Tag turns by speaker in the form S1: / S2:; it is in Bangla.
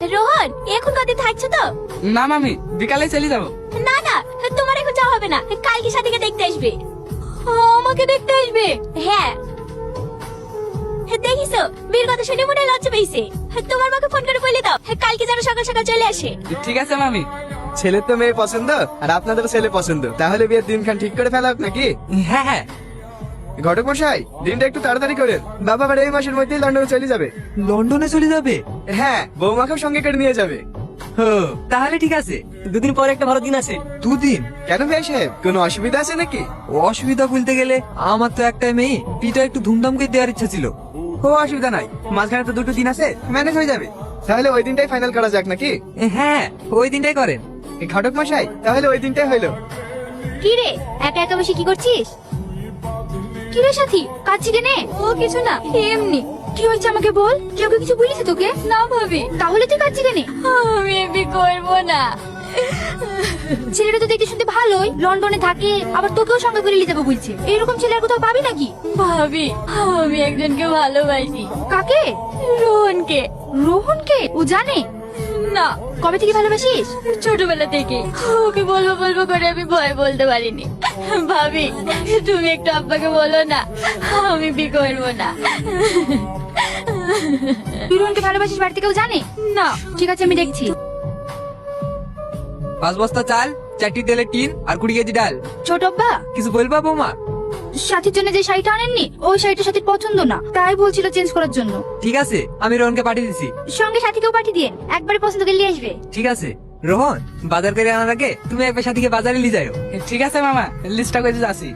S1: রোহন, এখন কদিন থাকছো তো?
S2: না মামি, বিকালে চলে যাবো।
S1: না না, তোমার এখন যাওয়া হবে না, কালকে সাথীকে দেখতে আসবে। আমাকে দেখতে আসবে? হ্যাঁ। দেখিছো, বীর কথা শুনে মনে হয় লজ্জা পেয়েছে। তোমার মাকে ফোন করে বলে দাও কালকে যেন সকাল সকাল চলে আসে।
S2: ঠিক আছে মামি।
S3: ছেলের তো মেয়ে পছন্দ আর আপনাদেরও ছেলে পছন্দ, তাহলে বিয়ের দিনখান ঠিক করে ফেলা হোক নাকি?
S2: হ্যাঁ হ্যাঁ।
S3: ঘটক মশাই, দিনটা একটু তাড়াতাড়ি করেন। বাবা আবার এই মাসের মধ্যেই লন্ডনে চলে যাবে।
S4: লন্ডনে চলে যাবে?
S3: হ্যাঁ, বৌমাকেও সঙ্গে করে নিয়ে যাবে।
S4: ও, তাহলে ঠিক আছে।
S5: দুদিন পরে একটা ভালো দিন আছে।
S4: দুদিন?
S3: কেন ভাই সাহেব, কোনো অসুবিধা আছে নাকি?
S4: অসুবিধা বলতে গেলে আমার তো একটাই মেয়ে, বিটা একটু ধুমধাম করে দেওয়ার ইচ্ছা ছিল।
S3: ও অসুবিধা নাই, মাঝখানে তো দুটো দিন আছে, ম্যানেজ হয়ে যাবে। তাহলে ওই দিনটাই ফাইনাল করা যাক নাকি?
S4: হ্যাঁ, ওই দিনটাই করেন।
S3: ঘটক মশাই, তাহলে ওই দিনটাই হইলো।
S1: কি রে, একা একা বসে কি করছিস? কি রে সাথী, কাঁদছি কেনে? ও কিছু না, এমনি। কি হয়েছে আমাকে বল, কেউ কিছু বলেছে তোকে? না ভাবি। তাহলে তুই কাঁদছি কেনে? আমি এমনি করবো না। ছেলেটা তো দেখতে শুনতে ভালোই, লন্ডনে থাকে, আবার তোকেও সঙ্গে করে নিয়ে যাবো বলছে। এরকম ছেলে আর কোথাও পাবি নাকি? ভাবি, আমি একজনকে ভালোবাসি। কাকে? রোহনকে। রোহনকে? ও জানে? না। কবে থেকে ভালোবাসিস? ছোটবেলা থেকে। ওকে বলবো বলবো করে আমি ভয় বলতে পারিনি। ভাবি, তুমি একটু আব্বাকে বলো না, আমি বিয়ে করবো না। তুই রোহনকে ভালোবাসিস, বাড়িতে কেউ জানে? না। ঠিক আছে, আমি দেখছি।
S4: 5 বস্তা চাল, 4টি তেলের টিন আর 20 কেজি ডাল।
S1: ছোট আব্বা,
S4: কিছু বলবা বৌমা?
S1: সাথীর জন্য যে শাড়িটা আনেননি, ওই শাড়িটা সাথীর পছন্দ না, তাই বলছিল চেঞ্জ করার জন্য।
S4: ঠিক আছে, আমি রোহনকে পাঠিয়ে দিছি।
S1: সঙ্গে সাথীকেও পাঠিয়ে দিয়ে একবারে পছন্দ করে নিয়ে আসবে।
S4: ঠিক আছে রোহন, বাজার করে আনার আগে তুমি একবার সাথীকে বাজারে নিয়ে যাও।
S2: ঠিক আছে মামা, লিস্টটা করে যাচ্ছি।